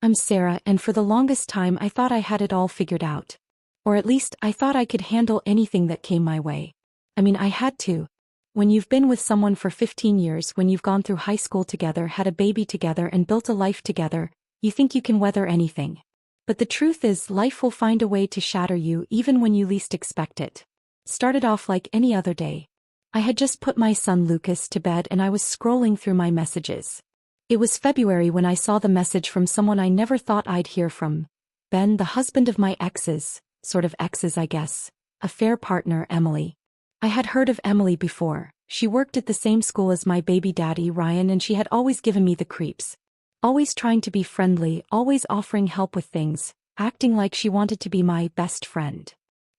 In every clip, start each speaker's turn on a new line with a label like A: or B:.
A: I'm Sarah, and for the longest time I thought I had it all figured out. Or at least I thought I could handle anything that came my way. I mean, I had to. When you've been with someone for 15 years, when you've gone through high school together, had a baby together, and built a life together, you think you can weather anything. But the truth is, life will find a way to shatter you even when you least expect it. Started off like any other day. I had just put my son Lucas to bed and I was scrolling through my messages. It was February when I saw the message from someone I never thought I'd hear from. Ben, the husband of my ex's, sort of ex's I guess, affair partner Emily. I had heard of Emily before. She worked at the same school as my baby daddy Ryan and she had always given me the creeps. Always trying to be friendly, always offering help with things, acting like she wanted to be my best friend.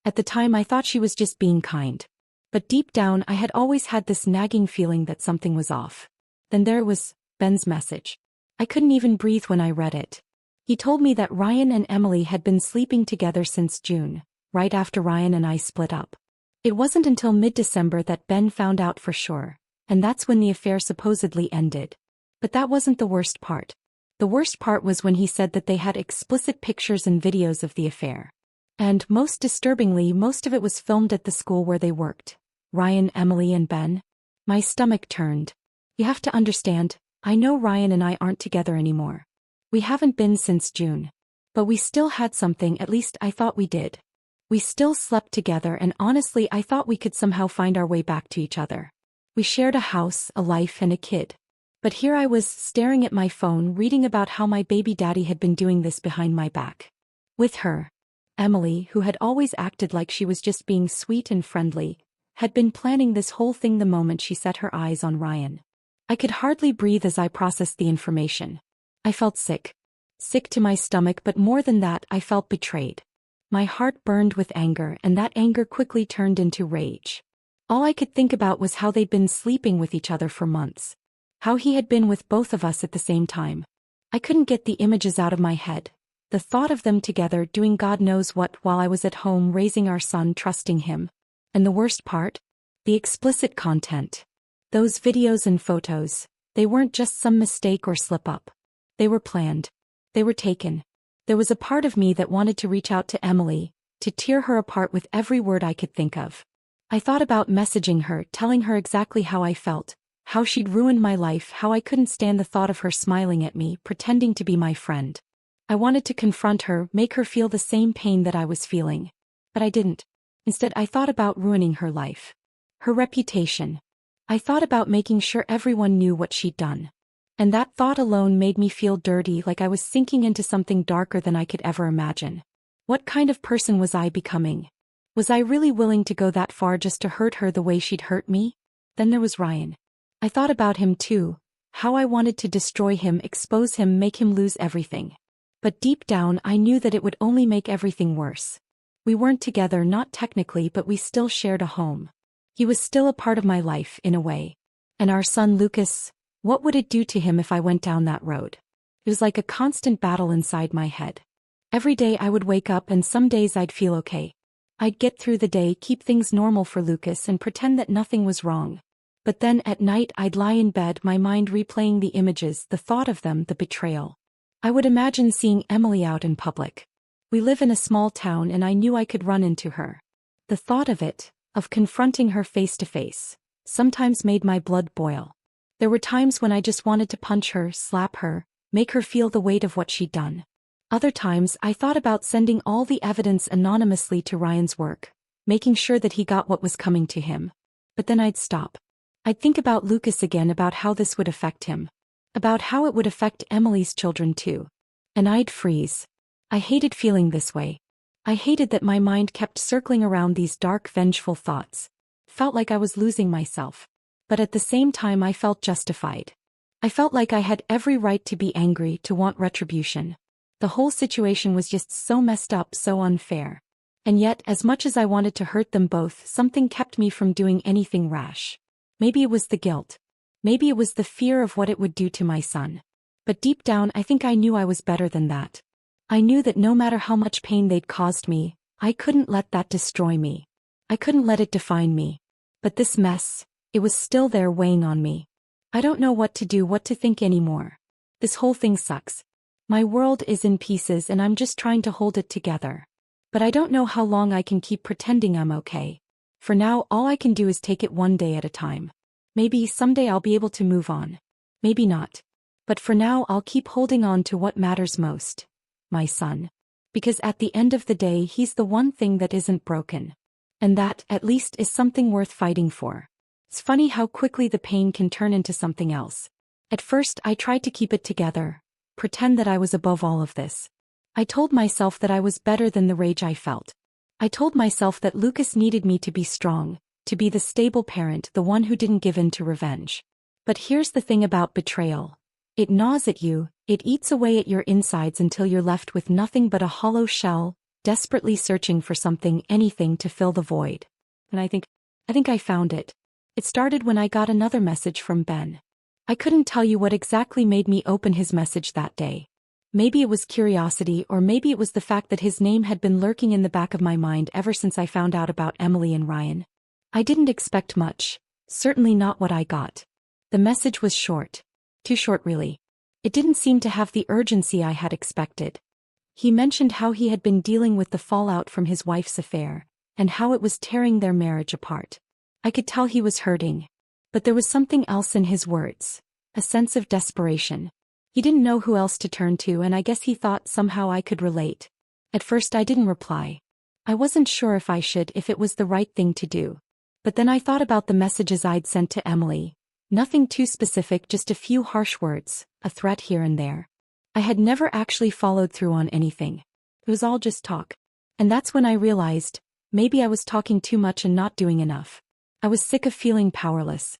A: At the time I thought she was just being kind. But deep down I had always had this nagging feeling that something was off. Then there was Ben's message. I couldn't even breathe when I read it. He told me that Ryan and Emily had been sleeping together since June, right after Ryan and I split up. It wasn't until mid-December that Ben found out for sure, and that's when the affair supposedly ended. But that wasn't the worst part. The worst part was when he said that they had explicit pictures and videos of the affair. And, most disturbingly, most of it was filmed at the school where they worked. Ryan, Emily, and Ben. My stomach turned. You have to understand, I know Ryan and I aren't together anymore. We haven't been since June. But we still had something, at least I thought we did. We still slept together and honestly I thought we could somehow find our way back to each other. We shared a house, a life, and a kid. But here I was, staring at my phone, reading about how my baby daddy had been doing this behind my back. With her. Emily, who had always acted like she was just being sweet and friendly, had been planning this whole thing the moment she set her eyes on Ryan. I could hardly breathe as I processed the information. I felt sick. Sick to my stomach, but more than that, I felt betrayed. My heart burned with anger, and that anger quickly turned into rage. All I could think about was how they'd been sleeping with each other for months. How he had been with both of us at the same time. I couldn't get the images out of my head. The thought of them together doing God knows what while I was at home raising our son, trusting him. And the worst part? The explicit content. Those videos and photos, they weren't just some mistake or slip-up. They were planned. They were taken. There was a part of me that wanted to reach out to Emily, to tear her apart with every word I could think of. I thought about messaging her, telling her exactly how I felt, how she'd ruined my life, how I couldn't stand the thought of her smiling at me, pretending to be my friend. I wanted to confront her, make her feel the same pain that I was feeling. But I didn't. Instead, I thought about ruining her life. Her reputation. I thought about making sure everyone knew what she'd done. And that thought alone made me feel dirty, like I was sinking into something darker than I could ever imagine. What kind of person was I becoming? Was I really willing to go that far just to hurt her the way she'd hurt me? Then there was Ryan. I thought about him too, how I wanted to destroy him, expose him, make him lose everything. But deep down I knew that it would only make everything worse. We weren't together, not technically, but we still shared a home. He was still a part of my life, in a way. And our son Lucas, what would it do to him if I went down that road? It was like a constant battle inside my head. Every day I would wake up and some days I'd feel okay. I'd get through the day, keep things normal for Lucas and pretend that nothing was wrong. But then at night I'd lie in bed, my mind replaying the images, the thought of them, the betrayal. I would imagine seeing Emily out in public. We live in a small town and I knew I could run into her. The thought of it, of confronting her face to face, sometimes made my blood boil. There were times when I just wanted to punch her, slap her, make her feel the weight of what she'd done. Other times I thought about sending all the evidence anonymously to Ryan's work, making sure that he got what was coming to him. But then I'd stop. I'd think about Lucas again, about how this would affect him. About how it would affect Emily's children too. And I'd freeze. I hated feeling this way. I hated that my mind kept circling around these dark, vengeful thoughts. Felt like I was losing myself. But at the same time I felt justified. I felt like I had every right to be angry, to want retribution. The whole situation was just so messed up, so unfair. And yet, as much as I wanted to hurt them both, something kept me from doing anything rash. Maybe it was the guilt. Maybe it was the fear of what it would do to my son. But deep down I think I knew I was better than that. I knew that no matter how much pain they'd caused me, I couldn't let that destroy me. I couldn't let it define me. But this mess, it was still there weighing on me. I don't know what to do, what to think anymore. This whole thing sucks. My world is in pieces and I'm just trying to hold it together. But I don't know how long I can keep pretending I'm okay. For now, all I can do is take it one day at a time. Maybe someday I'll be able to move on. Maybe not. But for now, I'll keep holding on to what matters most. My son. Because at the end of the day, he's the one thing that isn't broken. And that, at least, is something worth fighting for. It's funny how quickly the pain can turn into something else. At first, I tried to keep it together, pretend that I was above all of this. I told myself that I was better than the rage I felt. I told myself that Lucas needed me to be strong, to be the stable parent, the one who didn't give in to revenge. But here's the thing about betrayal. It gnaws at you, it eats away at your insides until you're left with nothing but a hollow shell, desperately searching for something, anything to fill the void. And I think I found it. It started when I got another message from Ben. I couldn't tell you what exactly made me open his message that day. Maybe it was curiosity, or maybe it was the fact that his name had been lurking in the back of my mind ever since I found out about Emily and Ryan. I didn't expect much, certainly not what I got. The message was short. Too short, really. It didn't seem to have the urgency I had expected. He mentioned how he had been dealing with the fallout from his wife's affair, and how it was tearing their marriage apart. I could tell he was hurting. But there was something else in his words, a sense of desperation. He didn't know who else to turn to, and I guess he thought somehow I could relate. At first I didn't reply. I wasn't sure if I should, if it was the right thing to do. But then I thought about the messages I'd sent to Emily. Nothing too specific, just a few harsh words, a threat here and there. I had never actually followed through on anything. It was all just talk. And that's when I realized, maybe I was talking too much and not doing enough. I was sick of feeling powerless.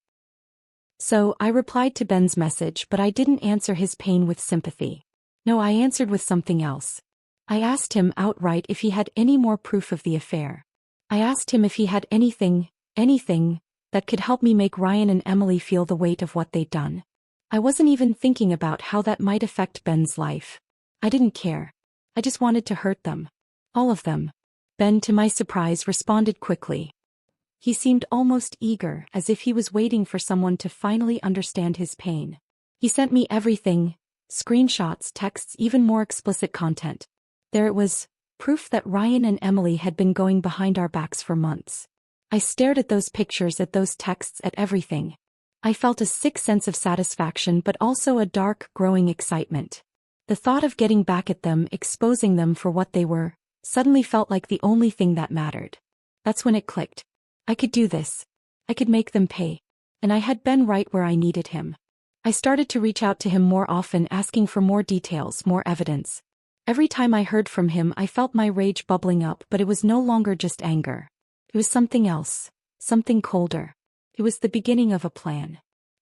A: So, I replied to Ben's message, but I didn't answer his pain with sympathy. No, I answered with something else. I asked him outright if he had any more proof of the affair. I asked him if he had anything, that could help me make Ryan and Emily feel the weight of what they'd done. I wasn't even thinking about how that might affect Ben's life. I didn't care. I just wanted to hurt them. All of them. Ben, to my surprise, responded quickly. He seemed almost eager, as if he was waiting for someone to finally understand his pain. He sent me everything, screenshots, texts, even more explicit content. There it was, proof that Ryan and Emily had been going behind our backs for months. I stared at those pictures, at those texts, at everything. I felt a sick sense of satisfaction, but also a dark, growing excitement. The thought of getting back at them, exposing them for what they were, suddenly felt like the only thing that mattered. That's when it clicked. I could do this. I could make them pay. And I had Ben right where I needed him. I started to reach out to him more often, asking for more details, more evidence. Every time I heard from him, I felt my rage bubbling up, but it was no longer just anger. It was something else, something colder. It was the beginning of a plan.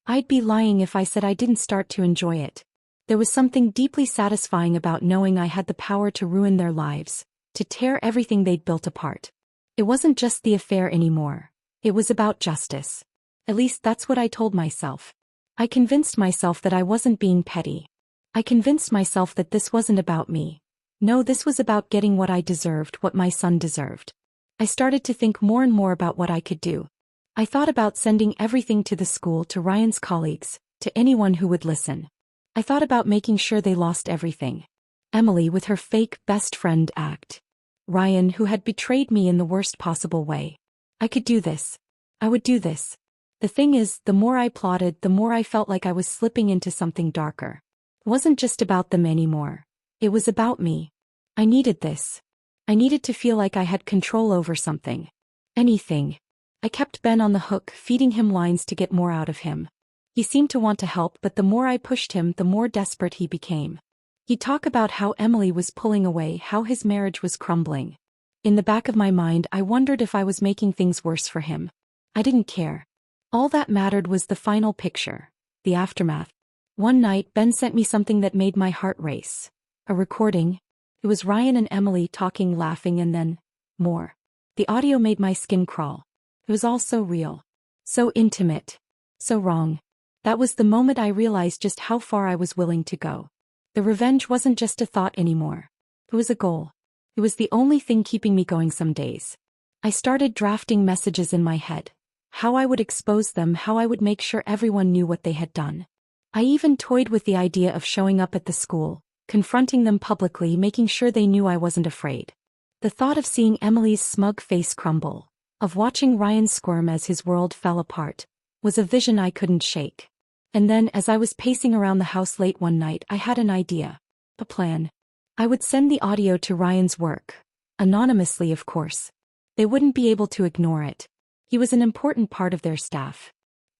A: I'd be lying if I said I didn't start to enjoy it. There was something deeply satisfying about knowing I had the power to ruin their lives, to tear everything they'd built apart. It wasn't just the affair anymore. It was about justice. At least that's what I told myself. I convinced myself that I wasn't being petty. I convinced myself that this wasn't about me. No, this was about getting what I deserved, what my son deserved. I started to think more and more about what I could do. I thought about sending everything to the school, to Ryan's colleagues, to anyone who would listen. I thought about making sure they lost everything. Emily with her fake best friend act. Ryan, who had betrayed me in the worst possible way. I could do this. I would do this. The thing is, the more I plotted, the more I felt like I was slipping into something darker. It wasn't just about them anymore. It was about me. I needed this. I needed to feel like I had control over something. Anything. I kept Ben on the hook, feeding him lines to get more out of him. He seemed to want to help, but the more I pushed him, the more desperate he became. He'd talk about how Emily was pulling away, how his marriage was crumbling. In the back of my mind, I wondered if I was making things worse for him. I didn't care. All that mattered was the final picture, the aftermath. One night, Ben sent me something that made my heart race. A recording. It was Ryan and Emily talking, laughing, and then more. The audio made my skin crawl. It was all so real. So intimate. So wrong. That was the moment I realized just how far I was willing to go. The revenge wasn't just a thought anymore. It was a goal. It was the only thing keeping me going some days. I started drafting messages in my head. How I would expose them, how I would make sure everyone knew what they had done. I even toyed with the idea of showing up at the school, confronting them publicly, making sure they knew I wasn't afraid. The thought of seeing Emily's smug face crumble, of watching Ryan squirm as his world fell apart, was a vision I couldn't shake. And then, as I was pacing around the house late one night, I had an idea. A plan. I would send the audio to Ryan's work. Anonymously, of course. They wouldn't be able to ignore it. He was an important part of their staff.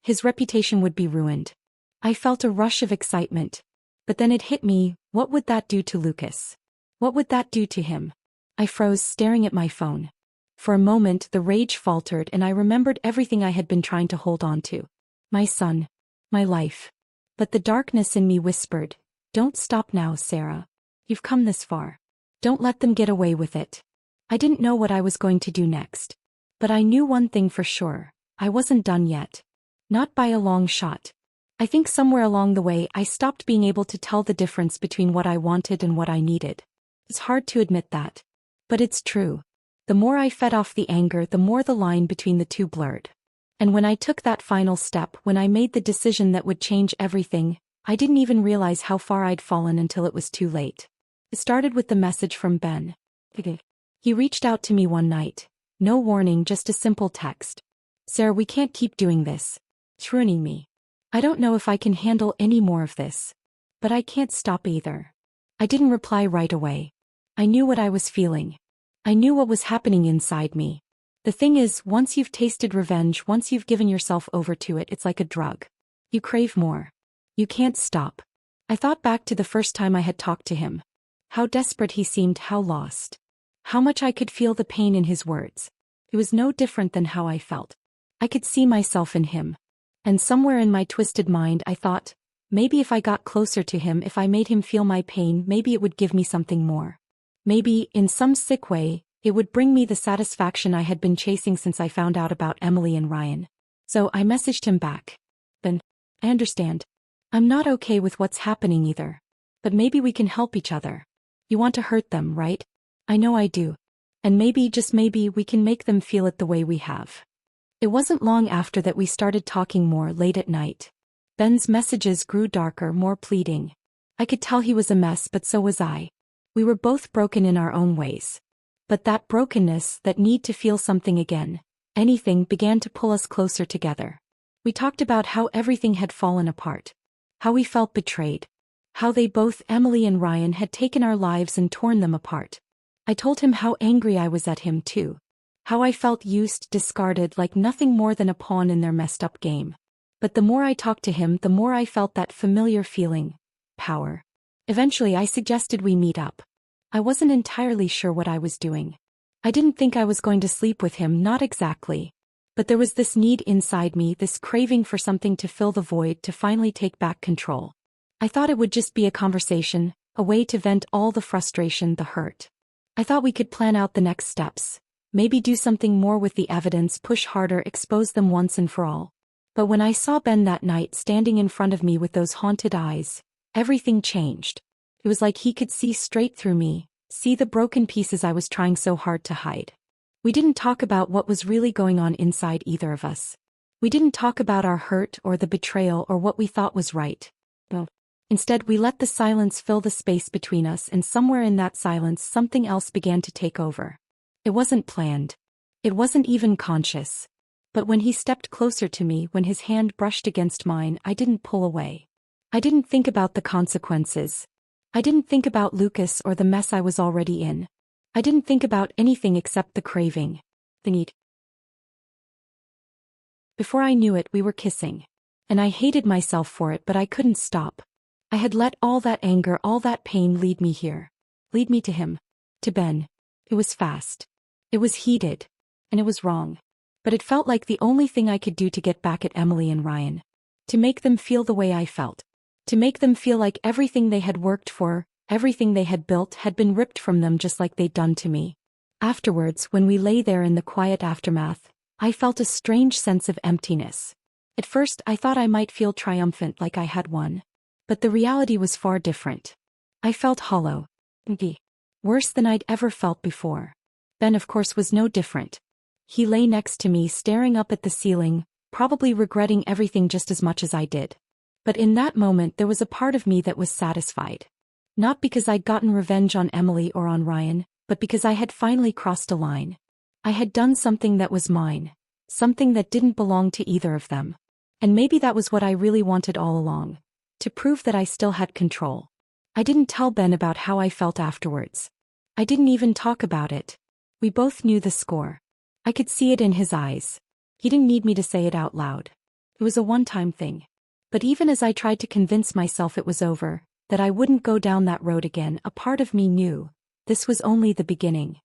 A: His reputation would be ruined. I felt a rush of excitement. But then it hit me, what would that do to Lucas? What would that do to him? I froze, staring at my phone. For a moment, the rage faltered and I remembered everything I had been trying to hold on to. My son. My life. But the darkness in me whispered, don't stop now, Sarah. You've come this far. Don't let them get away with it. I didn't know what I was going to do next. But I knew one thing for sure. I wasn't done yet. Not by a long shot. I think somewhere along the way I stopped being able to tell the difference between what I wanted and what I needed. It's hard to admit that. But it's true. The more I fed off the anger, the more the line between the two blurred. And when I took that final step, when I made the decision that would change everything, I didn't even realize how far I'd fallen until it was too late. It started with the message from Ben. He reached out to me one night. No warning, just a simple text. Sarah, we can't keep doing this. It's ruining me. I don't know if I can handle any more of this. But I can't stop either. I didn't reply right away. I knew what I was feeling. I knew what was happening inside me. The thing is, once you've tasted revenge, once you've given yourself over to it, it's like a drug. You crave more. You can't stop. I thought back to the first time I had talked to him. How desperate he seemed, how lost. How much I could feel the pain in his words. It was no different than how I felt. I could see myself in him. And somewhere in my twisted mind I thought, maybe if I got closer to him, if I made him feel my pain, maybe it would give me something more. Maybe, in some sick way, it would bring me the satisfaction I had been chasing since I found out about Emily and Ryan. So I messaged him back. Ben, I understand. I'm not okay with what's happening either. But maybe we can help each other. You want to hurt them, right? I know I do. And maybe, just maybe, we can make them feel it the way we have. It wasn't long after that we started talking more late at night. Ben's messages grew darker, more pleading. I could tell he was a mess, but so was I. We were both broken in our own ways. But that brokenness, that need to feel something again, anything, began to pull us closer together. We talked about how everything had fallen apart. How we felt betrayed. How they both, Emily and Ryan, had taken our lives and torn them apart. I told him how angry I was at him too. How I felt used, discarded, like nothing more than a pawn in their messed up game. But the more I talked to him, the more I felt that familiar feeling. Power. Eventually I suggested we meet up. I wasn't entirely sure what I was doing. I didn't think I was going to sleep with him, not exactly. But there was this need inside me, this craving for something to fill the void, to finally take back control. I thought it would just be a conversation, a way to vent all the frustration, the hurt. I thought we could plan out the next steps. Maybe do something more with the evidence, push harder, expose them once and for all. But when I saw Ben that night standing in front of me with those haunted eyes, everything changed. It was like he could see straight through me, see the broken pieces I was trying so hard to hide. We didn't talk about what was really going on inside either of us. We didn't talk about our hurt or the betrayal or what we thought was right. No. Instead, we let the silence fill the space between us, and somewhere in that silence something else began to take over. It wasn't planned. It wasn't even conscious. But when he stepped closer to me, when his hand brushed against mine, I didn't pull away. I didn't think about the consequences. I didn't think about Lucas or the mess I was already in. I didn't think about anything except the craving. The need. Before I knew it, we were kissing. And I hated myself for it, but I couldn't stop. I had let all that anger, all that pain lead me here. Lead me to him. To Ben. It was fast. It was heated. And it was wrong. But it felt like the only thing I could do to get back at Emily and Ryan. To make them feel the way I felt. To make them feel like everything they had worked for, everything they had built, had been ripped from them just like they'd done to me. Afterwards, when we lay there in the quiet aftermath, I felt a strange sense of emptiness. At first I thought I might feel triumphant, like I had won. But the reality was far different. I felt hollow. Empty. Worse than I'd ever felt before. Ben, of course, was no different. He lay next to me, staring up at the ceiling, probably regretting everything just as much as I did. But in that moment there was a part of me that was satisfied. Not because I'd gotten revenge on Emily or on Ryan, but because I had finally crossed a line. I had done something that was mine, something that didn't belong to either of them. And maybe that was what I really wanted all along, to prove that I still had control. I didn't tell Ben about how I felt afterwards. I didn't even talk about it. We both knew the score. I could see it in his eyes. He didn't need me to say it out loud. It was a one-time thing. But even as I tried to convince myself it was over, that I wouldn't go down that road again, a part of me knew this was only the beginning.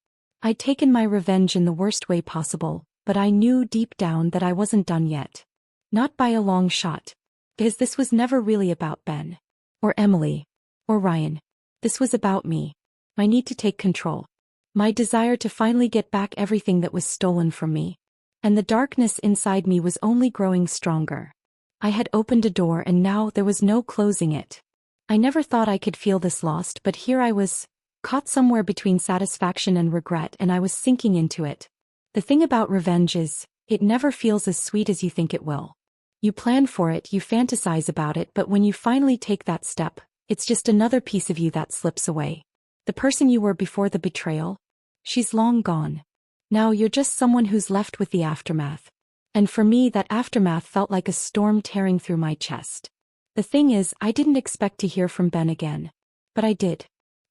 A: I'd taken my revenge in the worst way possible, but I knew deep down that I wasn't done yet. Not by a long shot. Because this was never really about Ben. Or Emily. Or Ryan. This was about me. My need to take control. My desire to finally get back everything that was stolen from me. And the darkness inside me was only growing stronger. I had opened a door and now there was no closing it. I never thought I could feel this lost, but here I was, caught somewhere between satisfaction and regret, and I was sinking into it. The thing about revenge is, it never feels as sweet as you think it will. You plan for it, you fantasize about it, but when you finally take that step, it's just another piece of you that slips away. The person you were before the betrayal? She's long gone. Now you're just someone who's left with the aftermath. And for me, that aftermath felt like a storm tearing through my chest. The thing is, I didn't expect to hear from Ben again. But I did.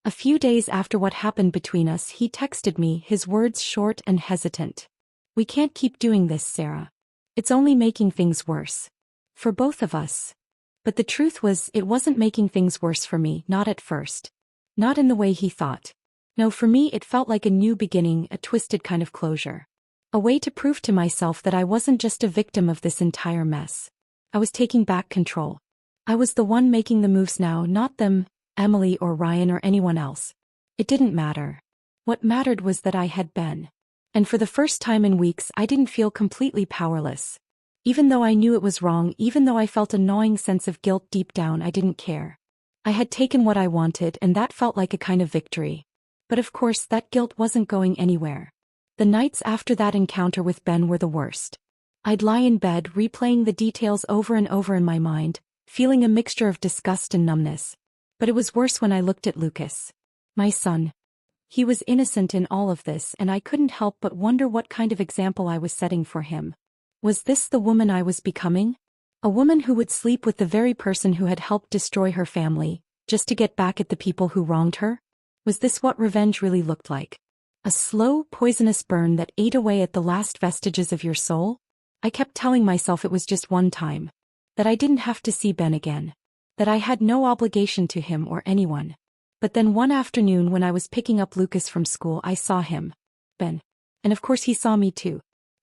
A: A few days after what happened between us, he texted me, his words short and hesitant. "We can't keep doing this, Sarah. It's only making things worse. For both of us." But the truth was, it wasn't making things worse for me, not at first. Not in the way he thought. No, for me it felt like a new beginning, a twisted kind of closure. A way to prove to myself that I wasn't just a victim of this entire mess. I was taking back control. I was the one making the moves now, not them, Emily or Ryan or anyone else. It didn't matter. What mattered was that I had Ben. And for the first time in weeks, I didn't feel completely powerless. Even though I knew it was wrong, even though I felt a gnawing sense of guilt deep down, I didn't care. I had taken what I wanted, and that felt like a kind of victory. But of course, that guilt wasn't going anywhere. The nights after that encounter with Ben were the worst. I'd lie in bed, replaying the details over and over in my mind, feeling a mixture of disgust and numbness. But it was worse when I looked at Lucas. My son. He was innocent in all of this, and I couldn't help but wonder what kind of example I was setting for him. Was this the woman I was becoming? A woman who would sleep with the very person who had helped destroy her family, just to get back at the people who wronged her? Was this what revenge really looked like? A slow, poisonous burn that ate away at the last vestiges of your soul? I kept telling myself it was just one time. That I didn't have to see Ben again. That I had no obligation to him or anyone. But then one afternoon when I was picking up Lucas from school, I saw him. Ben. And of course he saw me too.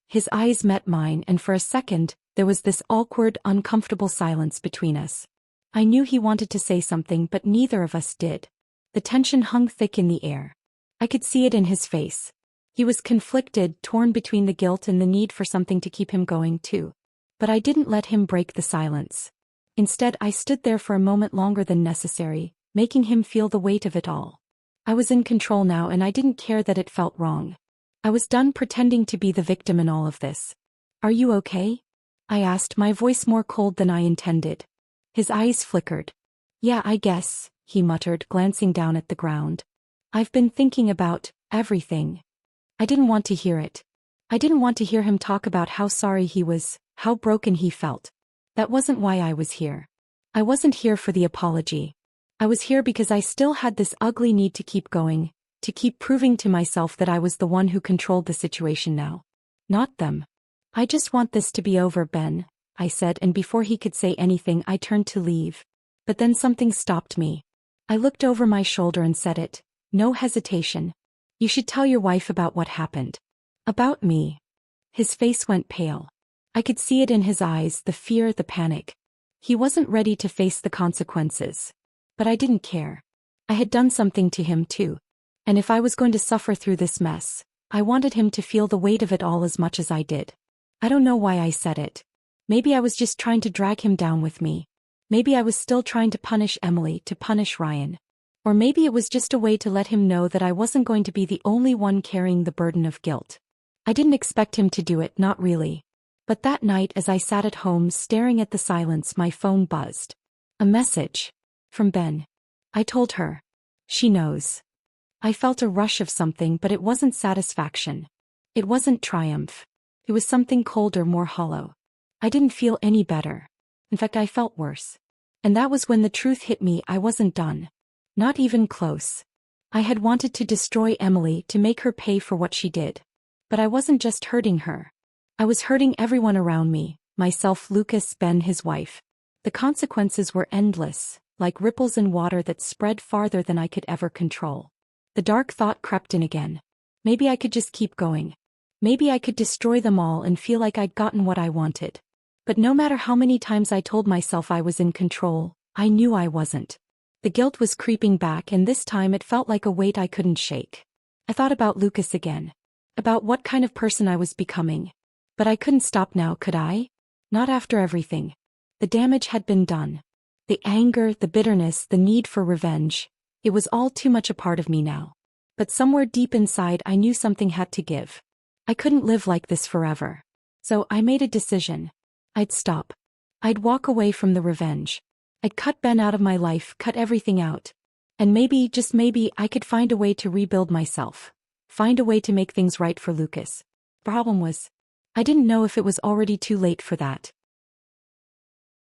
A: His eyes met mine, and for a second, there was this awkward, uncomfortable silence between us. I knew he wanted to say something, but neither of us did. The tension hung thick in the air. I could see it in his face. He was conflicted, torn between the guilt and the need for something to keep him going too. But I didn't let him break the silence. Instead, I stood there for a moment longer than necessary, making him feel the weight of it all. I was in control now, and I didn't care that it felt wrong. I was done pretending to be the victim in all of this. "Are you okay?" I asked, my voice more cold than I intended. His eyes flickered. "Yeah, I guess," he muttered, glancing down at the ground. "I've been thinking about everything." I didn't want to hear it. I didn't want to hear him talk about how sorry he was, how broken he felt. That wasn't why I was here. I wasn't here for the apology. I was here because I still had this ugly need to keep going, to keep proving to myself that I was the one who controlled the situation now. Not them. "I just want this to be over, Ben," I said, and before he could say anything, I turned to leave. But then something stopped me. I looked over my shoulder and said it. No hesitation. "You should tell your wife about what happened." "About me?" His face went pale. I could see it in his eyes, the fear, the panic. He wasn't ready to face the consequences. But I didn't care. I had done something to him too. And if I was going to suffer through this mess, I wanted him to feel the weight of it all as much as I did. I don't know why I said it. Maybe I was just trying to drag him down with me. Maybe I was still trying to punish Emily, to punish Ryan. Or maybe it was just a way to let him know that I wasn't going to be the only one carrying the burden of guilt. I didn't expect him to do it, not really. But that night, as I sat at home staring at the silence, my phone buzzed. A message. From Ben. I told her. She knows. I felt a rush of something, but it wasn't satisfaction. It wasn't triumph. It was something colder, more hollow. I didn't feel any better. In fact, I felt worse. And that was when the truth hit me. I wasn't done. Not even close. I had wanted to destroy Emily, to make her pay for what she did. But I wasn't just hurting her. I was hurting everyone around me, myself, Lucas, Ben, his wife. The consequences were endless, like ripples in water that spread farther than I could ever control. The dark thought crept in again. Maybe I could just keep going. Maybe I could destroy them all and feel like I'd gotten what I wanted. But no matter how many times I told myself I was in control, I knew I wasn't. The guilt was creeping back, and this time it felt like a weight I couldn't shake. I thought about Lucas again. About what kind of person I was becoming. But I couldn't stop now, could I? Not after everything. The damage had been done. The anger, the bitterness, the need for revenge. It was all too much a part of me now. But somewhere deep inside I knew something had to give. I couldn't live like this forever. So I made a decision. I'd stop. I'd walk away from the revenge. I'd cut Ben out of my life, cut everything out. And maybe, just maybe, I could find a way to rebuild myself. Find a way to make things right for Lucas. Problem was, I didn't know if it was already too late for that.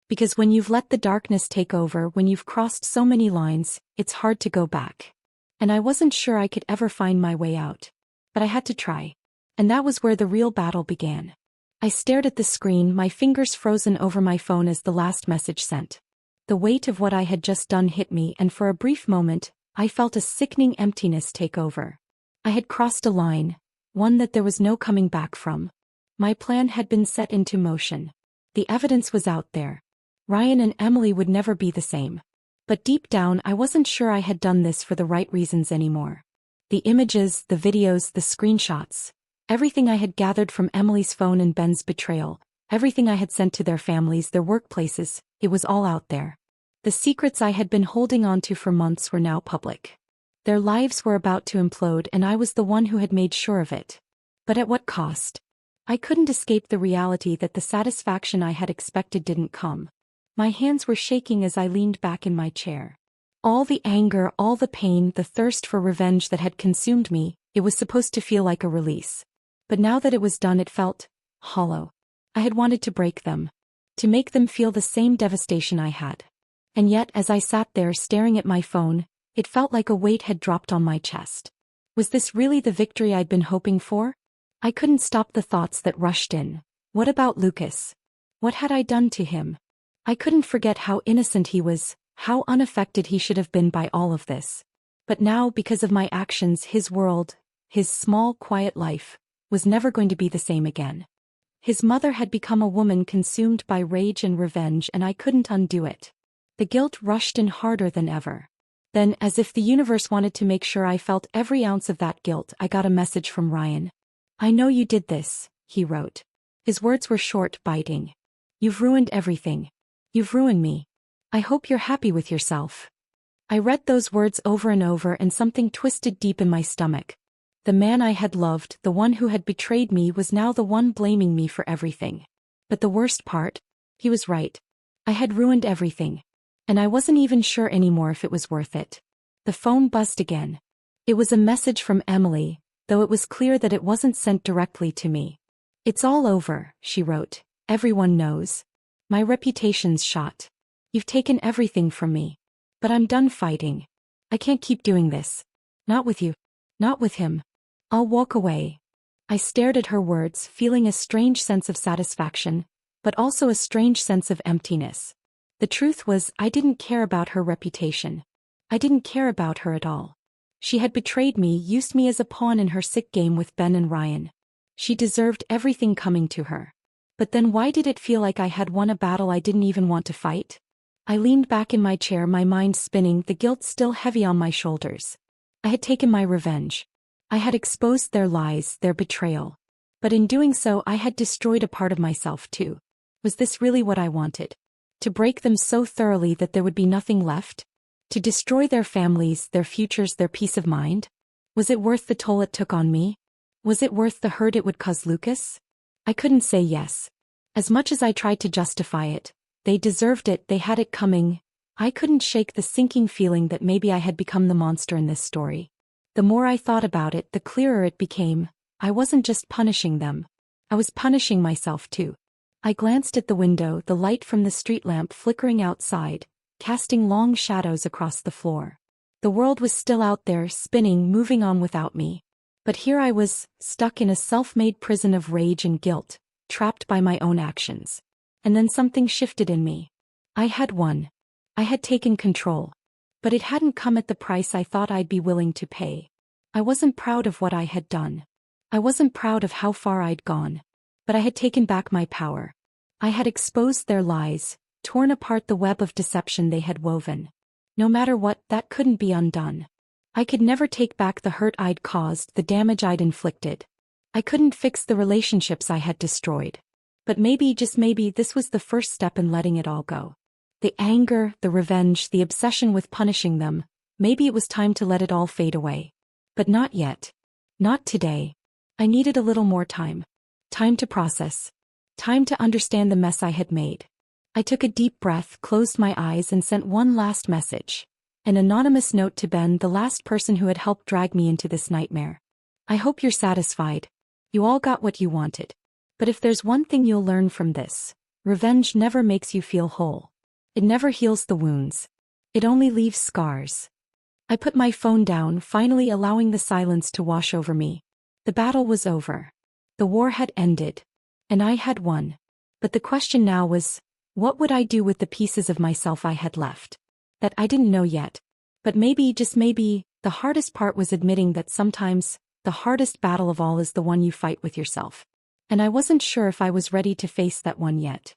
A: Because when you've let the darkness take over, when you've crossed so many lines, it's hard to go back. And I wasn't sure I could ever find my way out. But I had to try. And that was where the real battle began. I stared at the screen, my fingers frozen over my phone as the last message sent. The weight of what I had just done hit me, and for a brief moment, I felt a sickening emptiness take over. I had crossed a line, one that there was no coming back from. My plan had been set into motion. The evidence was out there. Ryan and Emily would never be the same. But deep down I wasn't sure I had done this for the right reasons anymore. The images, the videos, the screenshots, everything I had gathered from Emily's phone and Ben's betrayal, everything I had sent to their families, their workplaces, it was all out there. The secrets I had been holding on to for months were now public. Their lives were about to implode, and I was the one who had made sure of it. But at what cost? I couldn't escape the reality that the satisfaction I had expected didn't come. My hands were shaking as I leaned back in my chair. All the anger, all the pain, the thirst for revenge that had consumed me, it was supposed to feel like a release. But now that it was done, it felt hollow. I had wanted to break them. To make them feel the same devastation I had. And yet, as I sat there staring at my phone, it felt like a weight had dropped on my chest. Was this really the victory I'd been hoping for? I couldn't stop the thoughts that rushed in. What about Lucas? What had I done to him? I couldn't forget how innocent he was, how unaffected he should have been by all of this. But now, because of my actions, his world, his small, quiet life, was never going to be the same again. His mother had become a woman consumed by rage and revenge, and I couldn't undo it. The guilt rushed in harder than ever. Then, as if the universe wanted to make sure I felt every ounce of that guilt, I got a message from Ryan. "I know you did this," he wrote. His words were short, biting. "You've ruined everything. You've ruined me. I hope you're happy with yourself." I read those words over and over, and something twisted deep in my stomach. The man I had loved, the one who had betrayed me, was now the one blaming me for everything. But the worst part? He was right. I had ruined everything. And I wasn't even sure anymore if it was worth it. The phone buzzed again. It was a message from Emily, though it was clear that it wasn't sent directly to me. "It's all over," she wrote. "Everyone knows. My reputation's shot. You've taken everything from me. But I'm done fighting. I can't keep doing this. Not with you. Not with him. I'll walk away." I stared at her words, feeling a strange sense of satisfaction, but also a strange sense of emptiness. The truth was, I didn't care about her reputation. I didn't care about her at all. She had betrayed me, used me as a pawn in her sick game with Ben and Ryan. She deserved everything coming to her. But then why did it feel like I had won a battle I didn't even want to fight? I leaned back in my chair, my mind spinning, the guilt still heavy on my shoulders. I had taken my revenge. I had exposed their lies, their betrayal. But in doing so, I had destroyed a part of myself too. Was this really what I wanted? To break them so thoroughly that there would be nothing left? To destroy their families, their futures, their peace of mind? Was it worth the toll it took on me? Was it worth the hurt it would cause Lucas? I couldn't say yes. As much as I tried to justify it, they deserved it, they had it coming. I couldn't shake the sinking feeling that maybe I had become the monster in this story. The more I thought about it, the clearer it became. I wasn't just punishing them. I was punishing myself too. I glanced at the window, the light from the street lamp flickering outside, casting long shadows across the floor. The world was still out there, spinning, moving on without me. But here I was, stuck in a self-made prison of rage and guilt, trapped by my own actions. And then something shifted in me. I had won. I had taken control. But it hadn't come at the price I thought I'd be willing to pay. I wasn't proud of what I had done. I wasn't proud of how far I'd gone. But I had taken back my power. I had exposed their lies, torn apart the web of deception they had woven. No matter what, that couldn't be undone. I could never take back the hurt I'd caused, the damage I'd inflicted. I couldn't fix the relationships I had destroyed. But maybe, just maybe, this was the first step in letting it all go. The anger, the revenge, the obsession with punishing them, maybe it was time to let it all fade away. But not yet. Not today. I needed a little more time. Time to process. Time to understand the mess I had made. I took a deep breath, closed my eyes, and sent one last message. An anonymous note to Ben, the last person who had helped drag me into this nightmare. I hope you're satisfied. You all got what you wanted. But if there's one thing you'll learn from this, revenge never makes you feel whole. It never heals the wounds. It only leaves scars. I put my phone down, finally allowing the silence to wash over me. The battle was over. The war had ended. And I had won. But the question now was, what would I do with the pieces of myself I had left? That I didn't know yet. But maybe, just maybe, the hardest part was admitting that sometimes, the hardest battle of all is the one you fight with yourself. And I wasn't sure if I was ready to face that one yet.